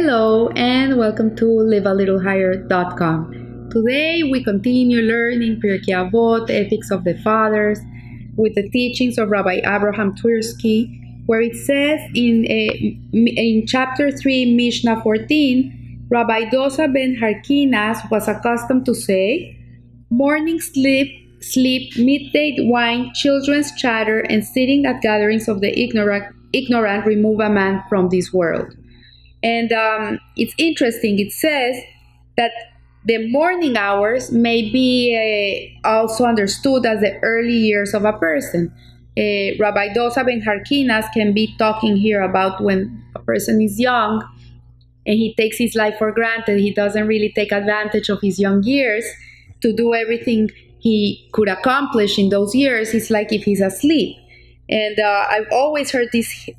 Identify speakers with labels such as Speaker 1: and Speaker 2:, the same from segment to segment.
Speaker 1: Hello and welcome to livealittlehigher.com. Today we continue learning Pirkei Avot, Ethics of the Fathers, with the teachings of Rabbi Abraham Tversky, where it says in chapter 3, Mishna 14, Rabbi Dosa ben Harkinas was accustomed to say, morning sleep, midday wine, children's chatter, and sitting at gatherings of the ignorant remove a man from this world. And it's interesting. It says that the morning hours may be also understood as the early years of a person. Rabbi Dosa ben Harkinas can be talking here about when a person is young and he takes his life for granted. He doesn't really take advantage of his young years to do everything he could accomplish in those years. It's like if he's asleep. And I've always heard this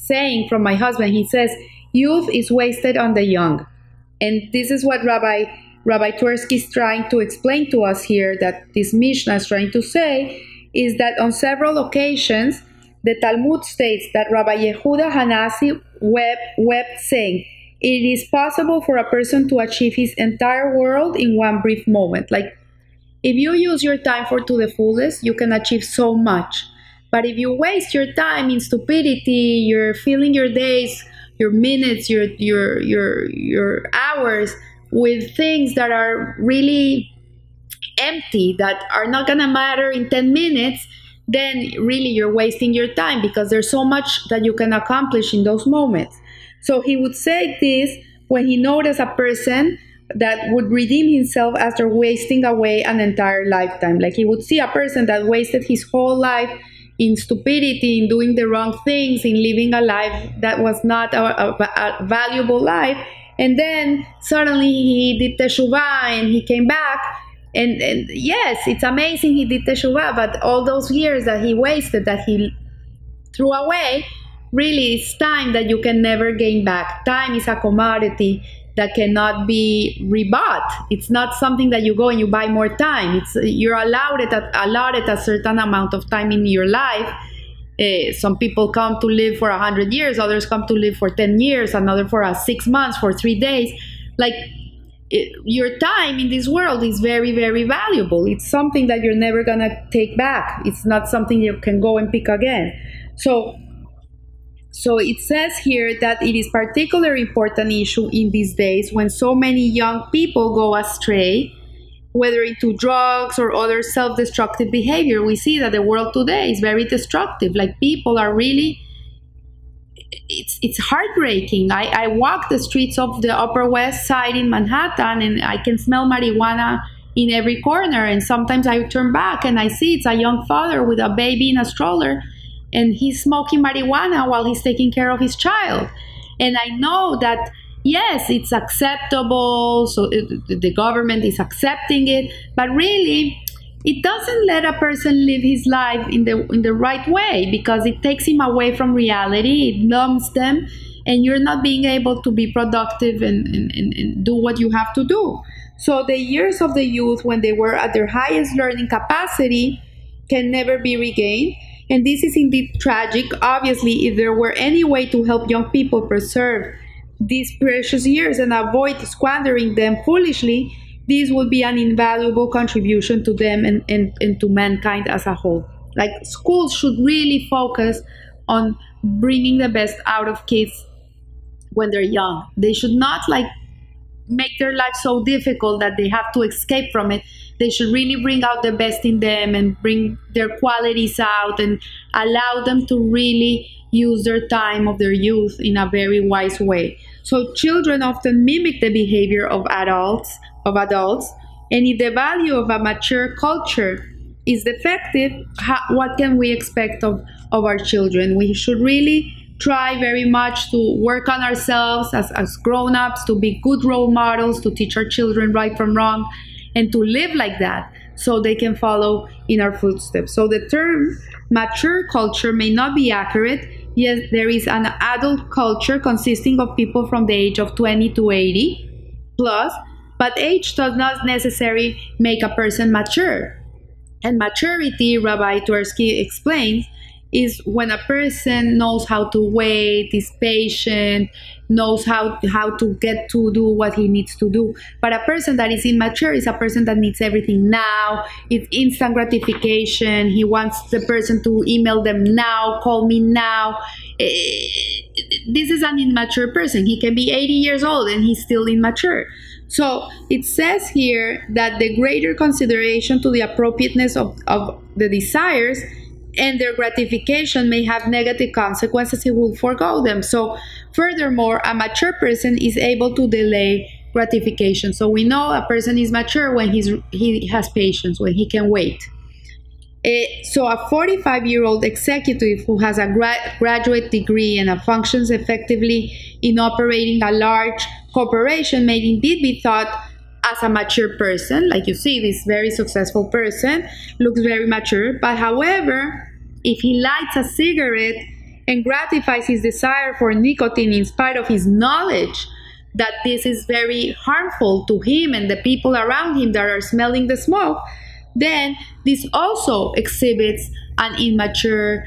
Speaker 1: saying from my husband. He says, youth is wasted on the young. And this is what Rabbi Tversky is trying to explain to us here, that this Mishna is trying to say, is that on several occasions, the Talmud states that Rabbi Yehuda Hanasi wept saying, it is possible for a person to achieve his entire world in one brief moment. Like, if you use your time to the fullest, you can achieve so much. But if you waste your time in stupidity, you're filling your days, your minutes, your hours with things that are really empty, that are not gonna matter in 10 minutes, then really you're wasting your time, because there's so much that you can accomplish in those moments. So he would say this when he noticed a person that would redeem himself after wasting away an entire lifetime. Like, he would see a person that wasted his whole life in stupidity, in doing the wrong things, in living a life that was not a valuable life. And then suddenly he did teshuvah and he came back. And yes, it's amazing he did teshuvah, but all those years that he wasted, that he threw away, really it's time that you can never gain back. Time is a commodity that cannot be rebought. It's not something that you go and you buy more time. You're allotted a certain amount of time in your life. Some people come to live for 100 years, others come to live for 10 years, another for 6 months, for 3 days. Like, your time in this world is very, very valuable. It's something that you're never gonna take back. It's not something you can go and pick again. So it says here that it is particularly important issue in these days when so many young people go astray, whether into drugs or other self-destructive behavior. We see that the world today is very destructive. Like, people are really, it's heartbreaking. I walk the streets of the Upper West Side in Manhattan and I can smell marijuana in every corner. And sometimes I turn back and I see it's a young father with a baby in a stroller, and he's smoking marijuana while he's taking care of his child. And I know that, yes, it's acceptable, so the government is accepting it, but really, it doesn't let a person live his life in the right way, because it takes him away from reality, it numbs them, and you're not being able to be productive and do what you have to do. So the years of the youth, when they were at their highest learning capacity, can never be regained. And this is indeed tragic. Obviously, if there were any way to help young people preserve these precious years and avoid squandering them foolishly, this would be an invaluable contribution to them and to mankind as a whole. Like, schools should really focus on bringing the best out of kids when they're young. They should not make their life so difficult that they have to escape from it. They should really bring out the best in them and bring their qualities out and allow them to really use their time of their youth in a very wise way. So children often mimic the behavior of adults, and if the value of a mature culture is defective, what can we expect of our children? We should really try very much to work on ourselves as grown-ups, to be good role models, to teach our children right from wrong, and to live like that so they can follow in our footsteps. So the term mature culture may not be accurate. Yes, there is an adult culture consisting of people from the age of 20 to 80 plus, but age does not necessarily make a person mature. And maturity, Rabbi Tversky explains, is when a person knows how to wait, is patient, knows how to get to do what he needs to do. But a person that is immature is a person that needs everything now. It's instant gratification. He wants the person to email them now, call me now. This is an immature person. He can be 80 years old and he's still immature. So it says here that the greater consideration to the appropriateness of the desires and their gratification may have negative consequences. He will forego them. So furthermore, a mature person is able to delay gratification. So we know a person is mature when he has patience, when he can wait. So a 45-year-old executive who has a graduate degree and functions effectively in operating a large corporation may indeed be thought as a mature person. Like you see, this very successful person looks very mature. But however, if he lights a cigarette and gratifies his desire for nicotine in spite of his knowledge that this is very harmful to him and the people around him that are smelling the smoke, then this also exhibits an immature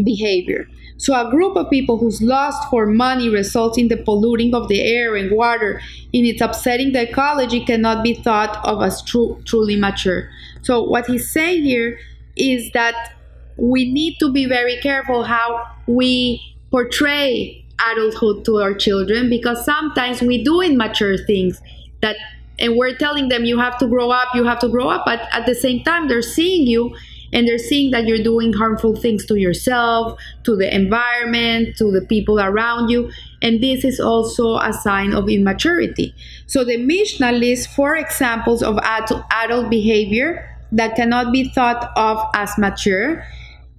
Speaker 1: behavior. So a group of people whose lust for money results in the polluting of the air and water, in its upsetting the ecology, cannot be thought of as truly mature. So what he's saying here is that we need to be very careful how we portray adulthood to our children, because sometimes we do immature things and we're telling them you have to grow up, but at the same time they're seeing you and they're seeing that you're doing harmful things to yourself, to the environment, to the people around you, and this is also a sign of immaturity. So the Mishna lists 4 examples of adult behavior that cannot be thought of as mature.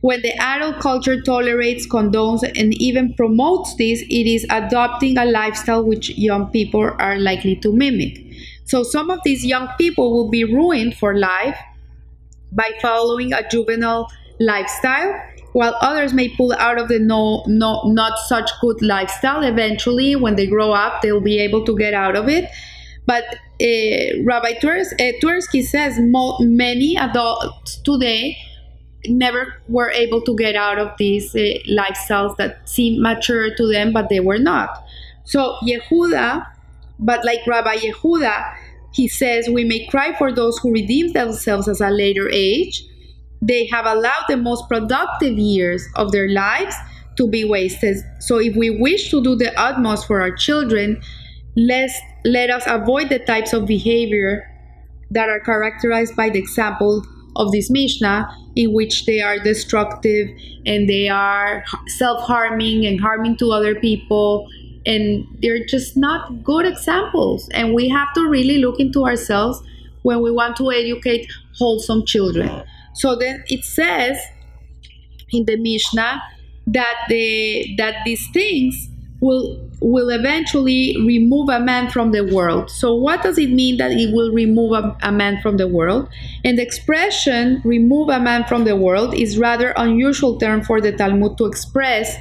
Speaker 1: When the adult culture tolerates, condones, and even promotes this, it is adopting a lifestyle which young people are likely to mimic. So some of these young people will be ruined for life by following a juvenile lifestyle, while others may pull out of the not such good lifestyle. Eventually, when they grow up, they'll be able to get out of it. But Rabbi Twersky says many adults today never were able to get out of these lifestyles that seemed mature to them, but they were not. So but like Rabbi Yehuda, he says, we may cry for those who redeem themselves at a later age. They have allowed the most productive years of their lives to be wasted. So if we wish to do the utmost for our children, let us avoid the types of behavior that are characterized by the example of this Mishnah, in which they are destructive and they are self-harming and harming to other people, and they're just not good examples. And we have to really look into ourselves when we want to educate wholesome children. So then it says in the Mishnah that these things will eventually remove a man from the world. So what does it mean that it will remove a man from the world? And the expression remove a man from the world is rather unusual term for the Talmud to express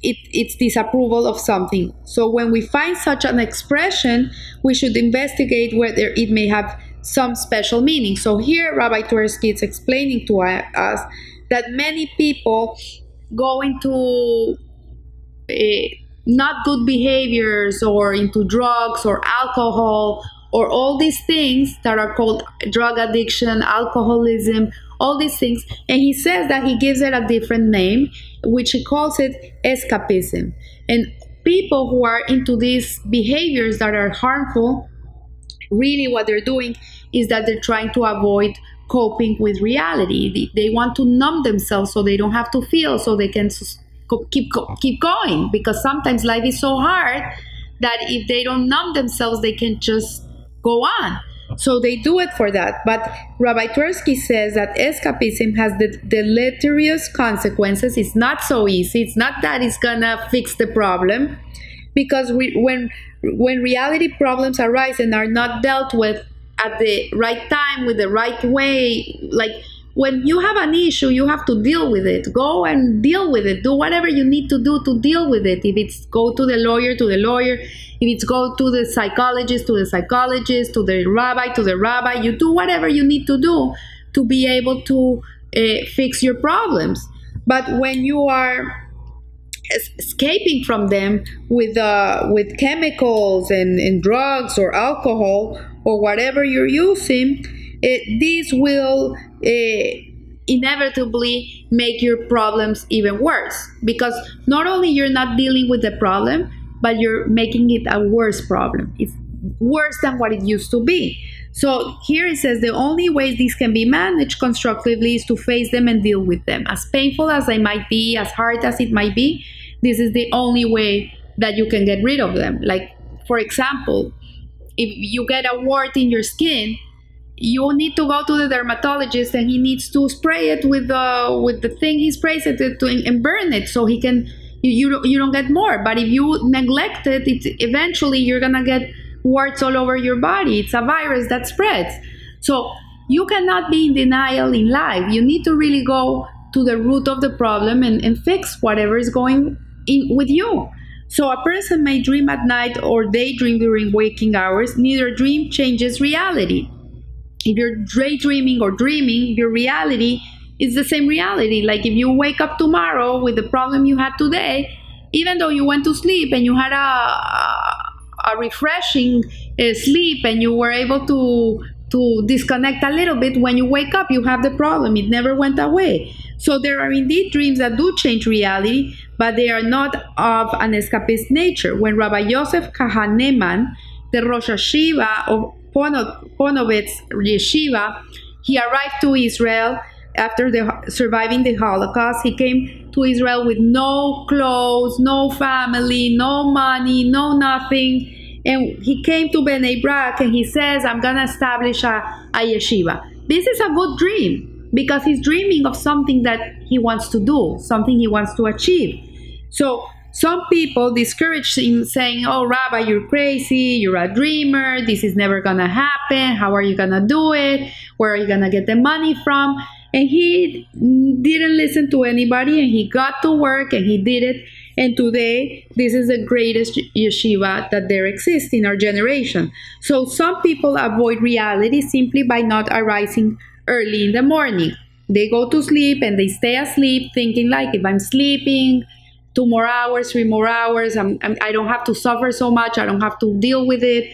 Speaker 1: its disapproval of something. So when we find such an expression, we should investigate whether it may have some special meaning. So here Rabbi Twersky is explaining to us that many people go into not good behaviors or into drugs or alcohol or all these things that are called drug addiction, alcoholism, all these things. And he says that he gives it a different name, which he calls it escapism. And people who are into these behaviors that are harmful, really what they're doing is that they're trying to avoid coping with reality. They want to numb themselves so they don't have to feel, so they can keep going, because sometimes life is so hard that if they don't numb themselves, they can just go on. So they do it for that. But Rabbi Twersky says that escapism has the deleterious consequences. It's not so easy. It's not that it's gonna fix the problem, because when reality problems arise and are not dealt with at the right time, with the right way, like when you have an issue, you have to deal with it. Go and deal with it. Do whatever you need to do to deal with it. If it's go to the lawyer, to the lawyer. If it's go to the psychologist, to the psychologist, to the rabbi, you do whatever you need to do to be able to fix your problems. But when you are escaping from them with chemicals and drugs or alcohol or whatever you're using, this will inevitably make your problems even worse, because not only you're not dealing with the problem, but you're making it a worse problem. It's worse than what it used to be. So here it says the only way these can be managed constructively is to face them and deal with them. As painful as they might be, as hard as it might be, this is the only way that you can get rid of them. Like, for example, if you get a wart in your skin, you need to go to the dermatologist, and he needs to spray it with the thing he sprays it and burn it, so he can you don't get more. But if you neglect it, eventually you're gonna get warts all over your body. It's a virus that spreads. So you cannot be in denial in life. You need to really go to the root of the problem and fix whatever is going in with you. So a person may dream at night or daydream during waking hours. Neither dream changes reality. If you're daydreaming or dreaming, your reality is the same reality. Like if you wake up tomorrow with the problem you had today, even though you went to sleep and you had a refreshing sleep and you were able to disconnect a little bit, when you wake up you have the problem. It never went away. So there are indeed dreams that do change reality, but they are not of an escapist nature. When Rabbi Yosef Kahaneman, the Rosh Hashiva of Ponovets Yeshiva, he arrived to Israel after surviving the Holocaust. He came to Israel with no clothes, no family, no money, no nothing. And he came to Bnei Brak and he says, I'm going to establish a yeshiva. This is a good dream, because he's dreaming of something that he wants to do, something he wants to achieve. So some people discourage him, saying, oh, Rabbi, you're crazy, you're a dreamer, this is never going to happen, how are you going to do it, where are you going to get the money from? And he didn't listen to anybody, and he got to work and he did it. And today, this is the greatest yeshiva that there exists in our generation. So some people avoid reality simply by not arising early in the morning. They go to sleep and they stay asleep, thinking like, if I'm sleeping 2 more hours, 3 more hours, I don't have to suffer so much, I don't have to deal with it.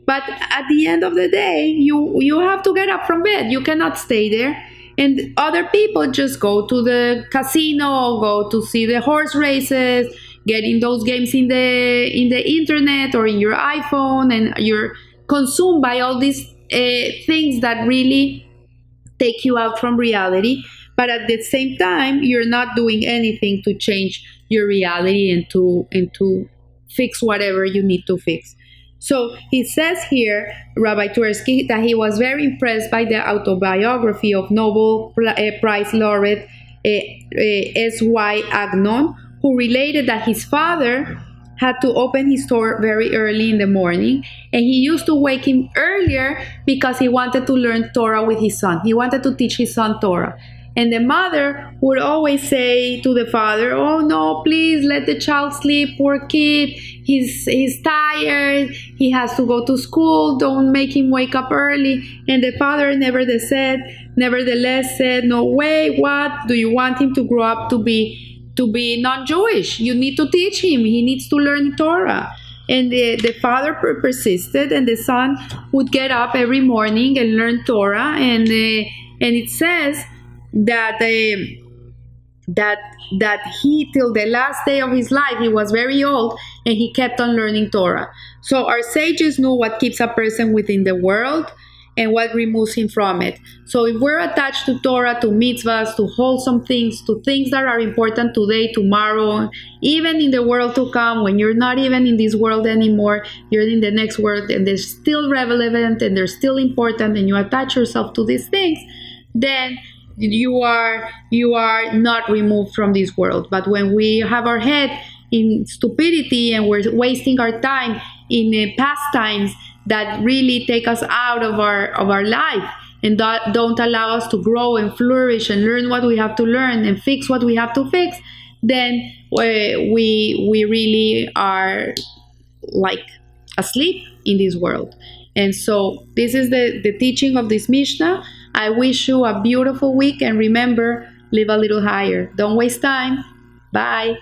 Speaker 1: But at the end of the day, you have to get up from bed. You cannot stay there. And other people just go to the casino, go to see the horse races, getting those games in the internet or in your iPhone, and you're consumed by all these things that really take you out from reality. But at the same time, you're not doing anything to change your reality and to fix whatever you need to fix. So he says here, Rabbi Twersky, that he was very impressed by the autobiography of Nobel Prize laureate S.Y. Agnon, who related that his father had to open his store very early in the morning, and he used to wake him earlier because he wanted to learn Torah with his son. He wanted to teach his son Torah. And the mother would always say to the father, oh no, please let the child sleep, poor kid, he's tired, he has to go to school, don't make him wake up early. And the father nevertheless said, no way, what? Do you want him to grow up to be non-Jewish? You need to teach him, he needs to learn Torah. And the father persisted, and the son would get up every morning and learn Torah. And it says that he, till the last day of his life, he was very old and he kept on learning Torah. So our sages knew what keeps a person within the world and what removes him from it. So if we're attached to Torah, to mitzvahs, to wholesome things, to things that are important today, tomorrow, even in the world to come, when you're not even in this world anymore, you're in the next world, and they're still relevant and they're still important, and you attach yourself to these things, then you are not removed from this world. But when we have our head in stupidity and we're wasting our time in pastimes that really take us out of our life and don't allow us to grow and flourish and learn what we have to learn and fix what we have to fix, then we really are like asleep in this world. And so this is the teaching of this Mishnah. I wish you a beautiful week, and remember, live a little higher. Don't waste time. Bye.